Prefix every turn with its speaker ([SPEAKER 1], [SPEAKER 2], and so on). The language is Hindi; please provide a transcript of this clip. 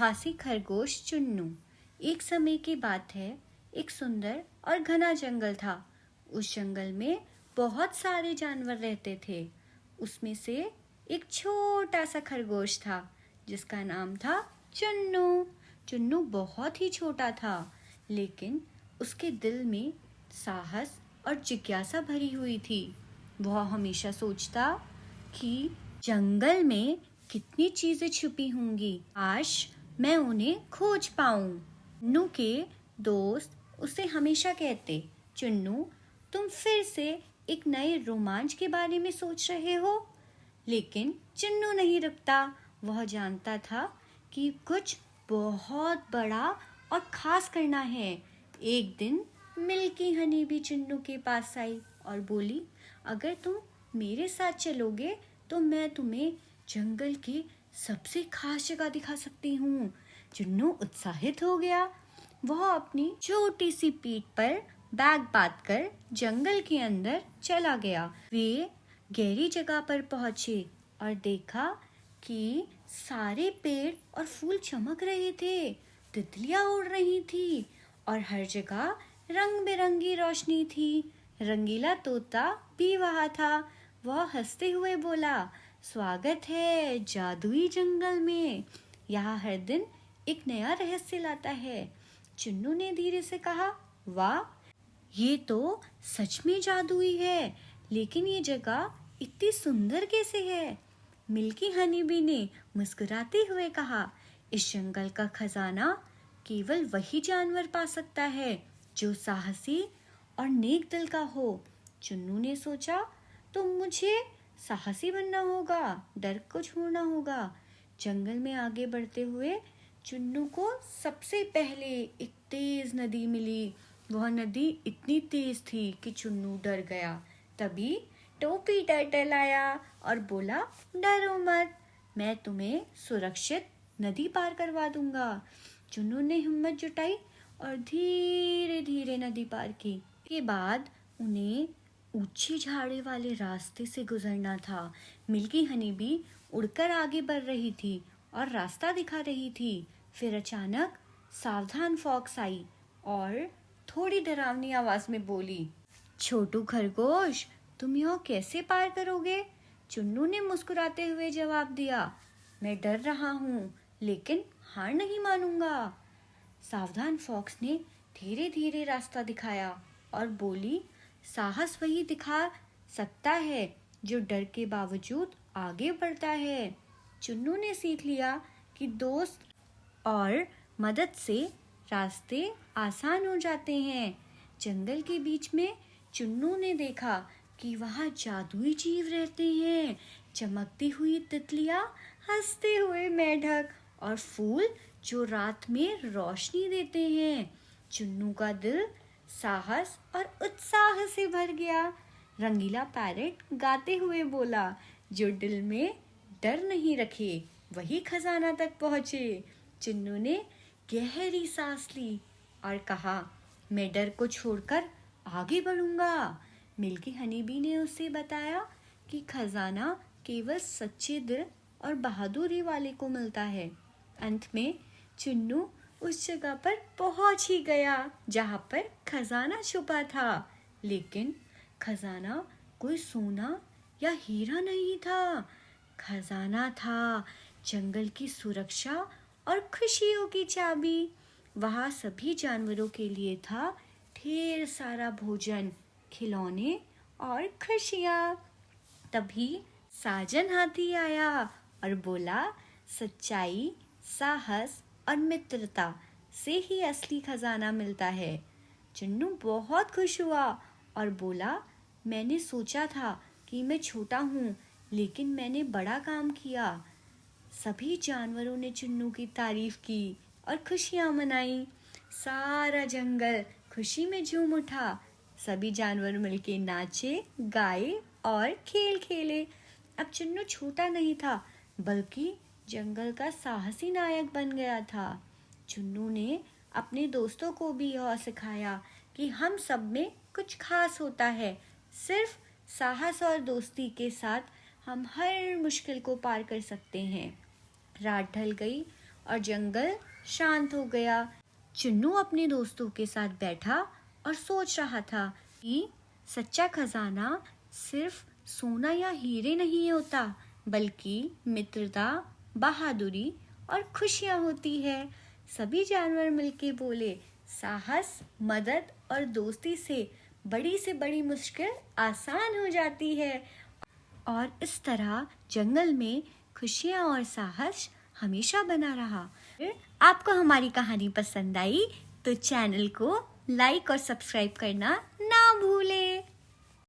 [SPEAKER 1] साहसी खरगोश चुन्नू। एक समय की बात है, एक सुंदर और घना जंगल था। उस जंगल में बहुत सारे जानवर रहते थे। उसमें से एक छोटा सा खरगोश था जिसका नाम था चुन्नू। चुन्नू बहुत ही छोटा था, लेकिन उसके दिल में साहस और जिज्ञासा भरी हुई थी। वह हमेशा सोचता कि जंगल में कितनी चीजें छुपी होंगी, काश मैं उन्हें खोज पाऊं। चुन्नू के दोस्त उसे हमेशा कहते, चुन्नू, तुम फिर से एक नए रोमांच के बारे में सोच रहे हो। लेकिन चुन्नू नहीं रुकता। वह जानता था कि कुछ बहुत बड़ा और खास करना है। एक दिन मिल्की हनी भी चुन्नू के पास आई और बोली, अगर तुम मेरे साथ चलोगे तो मैं तुम्हें जंगल की सबसे खास जगह दिखा सकती हूँ। चुन्नू उत्साहित हो गया। वह अपनी छोटी सी पीठ पर बैग बांधकर जंगल के अंदर चला गया। वे गहरी जगह पर पहुंचे और देखा कि सारे पेड़ और फूल चमक रहे थे, तितलियां उड़ रही थी और हर जगह रंग बिरंगी रोशनी थी। रंगीला तोता भी वहाँ था। वह हंसते हुए बोला, स्वागत है जादुई जंगल में। यहाँ हर दिन एक नया रहस्य लाता है। चुन्नू ने धीरे से कहा, वाह, ये तो सच में जादुई है, लेकिन ये जगह इतनी सुंदर कैसे है? मिल्की हनी बी ने मुस्कुराते हुए कहा, इस जंगल का खजाना केवल वही जानवर पा सकता है जो साहसी और नेक दिल का हो। चुन्नू ने सोचा, तो मुझे साहसी बनना होगा, डर को छोड़ना होगा। जंगल में आगे बढ़ते हुए चुन्नू को सबसे पहले एक तेज नदी मिली। वह नदी इतनी तेज थी कि चुन्नू डर गया। तभी टोपी टर्टल आया और बोला, डरो मत, मैं तुम्हें सुरक्षित नदी पार करवा दूंगा। चुन्नू ने हिम्मत जुटाई और धीरे धीरे नदी पार की। के बाद उन्हें ऊंची झाड़ी वाले रास्ते से गुजरना था। मिल्की हनी भी उड़कर आगे बढ़ रही थी और रास्ता दिखा रही थी। फिर अचानक सावधान फॉक्स आई और थोड़ी डरावनी आवाज में बोली, छोटू खरगोश, तुम यहाँ कैसे पार करोगे? चुन्नू ने मुस्कुराते हुए जवाब दिया, मैं डर रहा हूँ, लेकिन हार नहीं मानूंगा। सावधान फॉक्स ने धीरे धीरे रास्ता दिखाया और बोली, साहस वही दिखा सकता है जो डर के बावजूद आगे बढ़ता है। चुन्नू ने सीख लिया कि दोस्त और मदद से रास्ते आसान हो जाते हैं। जंगल के बीच में चुन्नू ने देखा कि वहाँ जादुई जीव रहते हैं, चमकती हुई तितलियाँ, हंसते हुए मेंढक और फूल जो रात में रोशनी देते हैं। चुन्नू का दिल साहस और उत्साह से भर गया। रंगीला पैरट गाते हुए बोला, जो दिल में डर नहीं रखे वही खजाना तक पहुँचे। चुन्नू ने गहरी सांस ली और कहा, मैं डर को छोड़कर आगे बढ़ूंगा। मिल्की हनी बी ने उसे बताया कि खजाना केवल सच्चे दिल और बहादुरी वाले को मिलता है। अंत में चुन्नू उस जगह पर पहुंच ही गया जहां पर खजाना छुपा था। लेकिन खजाना कोई सोना या हीरा नहीं था। खजाना था जंगल की सुरक्षा और खुशियों की चाबी। वहाँ सभी जानवरों के लिए था ढेर सारा भोजन, खिलौने और खुशियाँ। तभी साजन हाथी आया और बोला, सच्चाई, साहस और मित्रता से ही असली खजाना मिलता है। चुन्नू बहुत खुश हुआ और बोला, मैंने सोचा था कि मैं छोटा हूँ, लेकिन मैंने बड़ा काम किया। सभी जानवरों ने चुन्नू की तारीफ की और खुशियाँ मनाई। सारा जंगल खुशी में झूम उठा। सभी जानवर मिलके नाचे, गाए और खेल खेले। अब चुन्नू छोटा नहीं था, बल्कि जंगल का साहसी नायक बन गया था। चुन्नू ने अपने दोस्तों को भी यह सिखाया कि हम सब में कुछ खास होता है। सिर्फ साहस और दोस्ती के साथ हम हर मुश्किल को पार कर सकते हैं। रात ढल गई और जंगल शांत हो गया। चुन्नू अपने दोस्तों के साथ बैठा और सोच रहा था कि सच्चा खजाना सिर्फ सोना या हीरे नहीं होता, बल्कि मित्रता, बहादुरी और खुशियाँ होती है। सभी जानवर मिलके बोले, साहस, मदद और दोस्ती से बड़ी मुश्किल आसान हो जाती है। और इस तरह जंगल में खुशियाँ और साहस हमेशा बना रहा। आपको हमारी कहानी पसंद आई तो चैनल को लाइक और सब्सक्राइब करना ना भूलें।